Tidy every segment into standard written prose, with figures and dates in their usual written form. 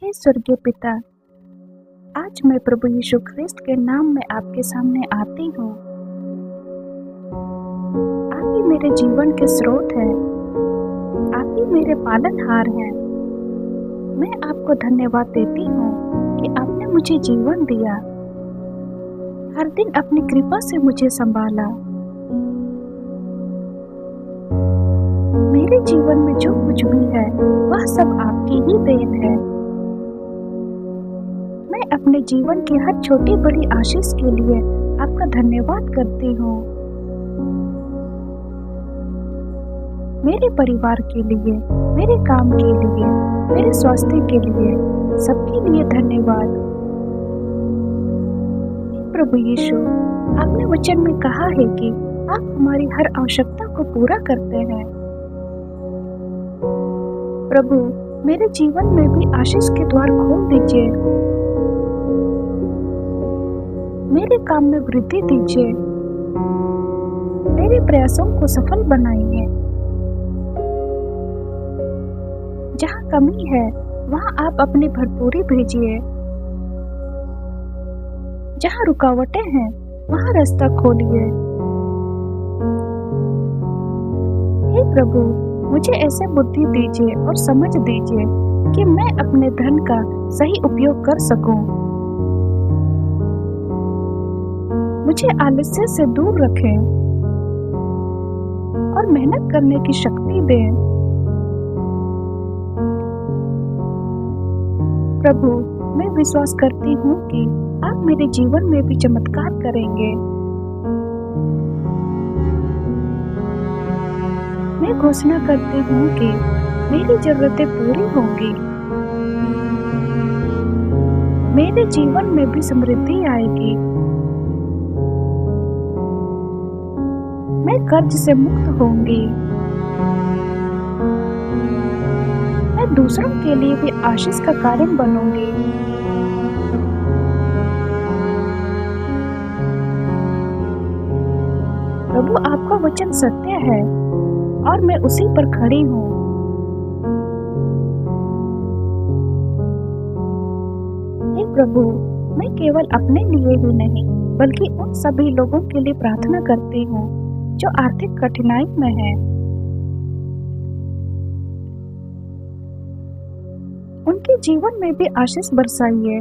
हे स्वर्गीय पिता, आज मैं प्रभु यीशु ख्रिस्त के नाम में आपके सामने आती हूँ। आप ही मेरे जीवन के स्रोत हैं, आप ही मेरे पालनहार हैं। मैं आपको धन्यवाद देती हूँ कि आपने मुझे जीवन दिया, हर दिन अपनी कृपा से मुझे संभाला। मेरे जीवन में जो कुछ भी है वह सब आपकी ही देन है। मैं अपने जीवन की हर छोटी बड़ी आशीष के लिए आपका धन्यवाद करती हूँ। मेरे परिवार के लिए, मेरे काम के लिए, मेरे स्वास्थ्य के लिए, सबके लिए धन्यवाद। प्रभु यीशु, आपने वचन में कहा है कि आप हमारी हर आवश्यकता को पूरा करते हैं। प्रभु, मेरे जीवन में भी आशीष के द्वार खोल दीजिए। मेरे काम में वृद्धि दीजिए, मेरे प्रयासों को सफल बनाइए। जहाँ कमी है वहाँ आप अपनी भरपूरी भेजिए, जहाँ रुकावटें हैं वहाँ रास्ता खोलिए। हे प्रभु, मुझे ऐसे बुद्धि दीजिए और समझ दीजिए कि मैं अपने धन का सही उपयोग कर सकूं। मुझे आलस्य से दूर रखें और मेहनत करने की शक्ति दें। प्रभु, मैं विश्वास करती हूँ कि आप मेरे जीवन में भी चमत्कार करेंगे। मैं घोषणा करती हूँ कि मेरी जरूरतें पूरी होंगी। मेरे जीवन में भी समृद्धि आएगी। मैं कर्ज से मुक्त होंगी। मैं दूसरों के लिए भी आशीष का कारण बनूंगी। प्रभु, आपका वचन सत्य है और मैं उसी पर खड़ी हूँ। हे प्रभु, मैं केवल अपने लिए ही नहीं बल्कि उन सभी लोगों के लिए प्रार्थना करती हूँ जो आर्थिक कठिनाई में हैं। उनके जीवन में भी आशीष बरसाइए।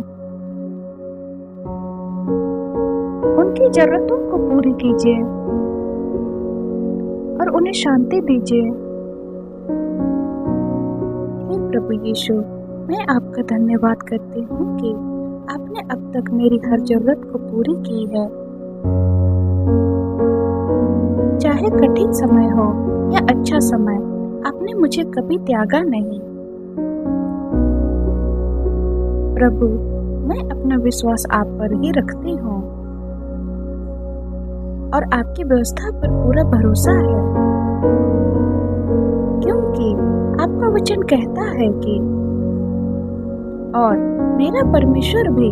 उनकी जरूरतों को पूरी कीजिए और उन्हें शांति दीजिए। हे प्रभु यीशु, मैं आपका धन्यवाद करती हूँ कि आपने अब तक मेरी हर जरूरत को पूरी की है। चाहे कठिन समय हो या अच्छा समय, आपने मुझे कभी त्यागा नहीं। प्रभु, मैं अपना विश्वास आप पर ही रखती हूँ और आपकी व्यवस्था पर पूरा भरोसा है, क्योंकि आपका वचन कहता है कि और मेरा परमेश्वर भी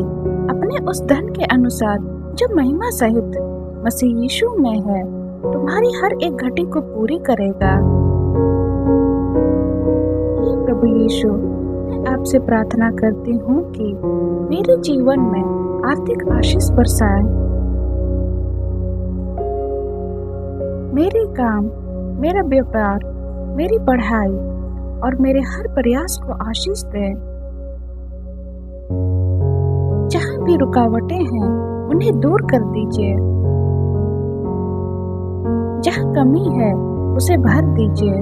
अपने उस धन के अनुसार जो महिमा सहित मसीह यीशु में है तुम्हारी हर एक घटी को पूरी करेगा। हे प्रभु यीशु, मैं आपसे प्रार्थना करती हूँ कि मेरे जीवन में आर्थिक आशीष बरसाए। मेरे काम, मेरा व्यापार, मेरी पढ़ाई और मेरे हर प्रयास को आशीष दें। जहाँ भी रुकावटें हैं उन्हें दूर कर दीजिए। जहाँ कमी है उसे भर दीजिए।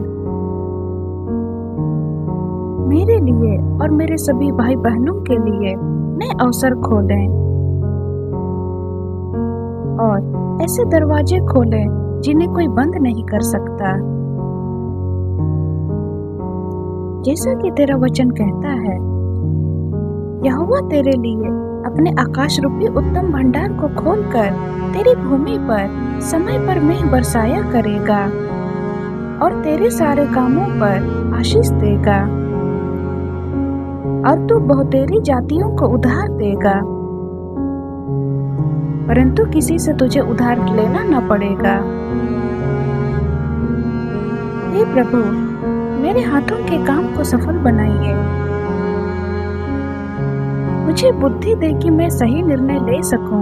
मेरे लिए और मेरे सभी भाई बहनों के लिए नए अवसर खोलें और ऐसे दरवाजे खोलें जिन्हें कोई बंद नहीं कर सकता। जैसा कि तेरा वचन कहता है, यहोवा तेरे लिए अपने आकाश रूपी उत्तम भंडार को खोलकर तेरी भूमि पर समय पर मेघ बरसाया करेगा और तेरे सारे कामों पर आशीष देगा और तू बहुतेरी जातियों को उधार देगा, परंतु किसी से तुझे उधार लेना न पड़ेगा। हे प्रभु, मेरे हाथों के काम को सफल बनाइए। मुझे बुद्धि दे कि मैं सही निर्णय ले सकूं।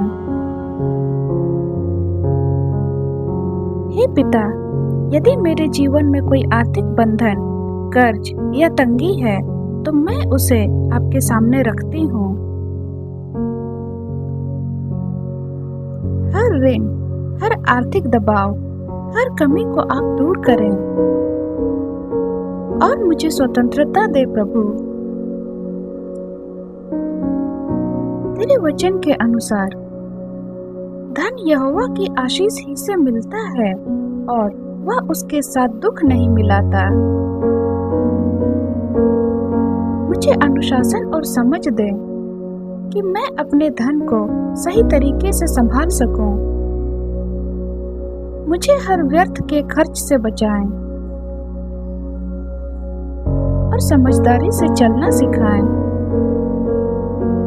हे पिता, यदि मेरे जीवन में कोई आर्थिक बंधन, कर्ज या तंगी है, तो मैं उसे आपके सामने रखती हूँ। हर ऋण, हर आर्थिक दबाव, हर कमी को आप दूर करें और मुझे स्वतंत्रता दे प्रभु। तेरे वचन के अनुसार धन यहोवा की आशीष ही से मिलता है और वह उसके साथ दुख नहीं मिलाता। मुझे अनुशासन और समझ दे कि मैं अपने धन को सही तरीके से संभाल सकूं। मुझे हर व्यर्थ के खर्च से बचाएं और समझदारी से चलना सिखाएं।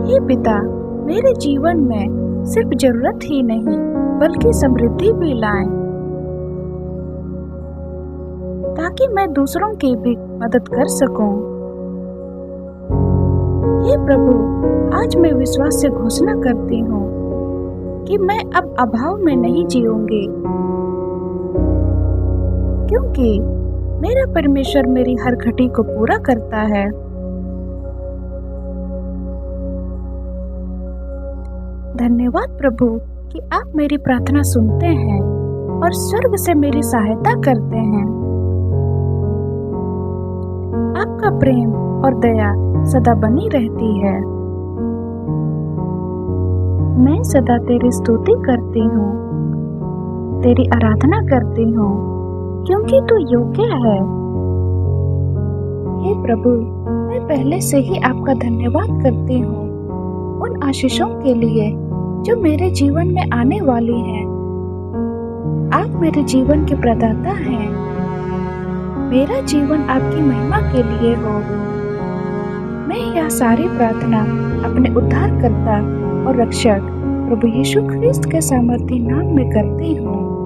हे पिता, मेरे जीवन में सिर्फ जरूरत ही नहीं बल्कि समृद्धि भी लाएं, ताकि मैं दूसरों की भी मदद कर सकूं। हे प्रभु, आज मैं विश्वास से घोषणा करती हूँ कि मैं अब अभाव में नहीं जीऊंगी, क्योंकि मेरा परमेश्वर मेरी हर घटी को पूरा करता है। धन्यवाद प्रभु कि आप मेरी प्रार्थना सुनते हैं और स्वर्ग से मेरी सहायता करते हैं। आपका प्रेम और दया सदा बनी रहती है। मैं सदा तेरी स्तुति करती हूँ, तेरी आराधना करती हूँ, क्योंकि तू योग्य है। हे प्रभु, मैं पहले से ही आपका धन्यवाद करती हूँ उन आशीषों के लिए जो मेरे जीवन में आने वाली हैं। आप मेरे जीवन के प्रदाता हैं। मेरा जीवन आपकी महिमा के लिए हो। मैं यह सारी प्रार्थना अपने उद्धारकर्ता और रक्षक प्रभु यीशु ख्रिस्त के सामर्थी नाम में करती हूँ।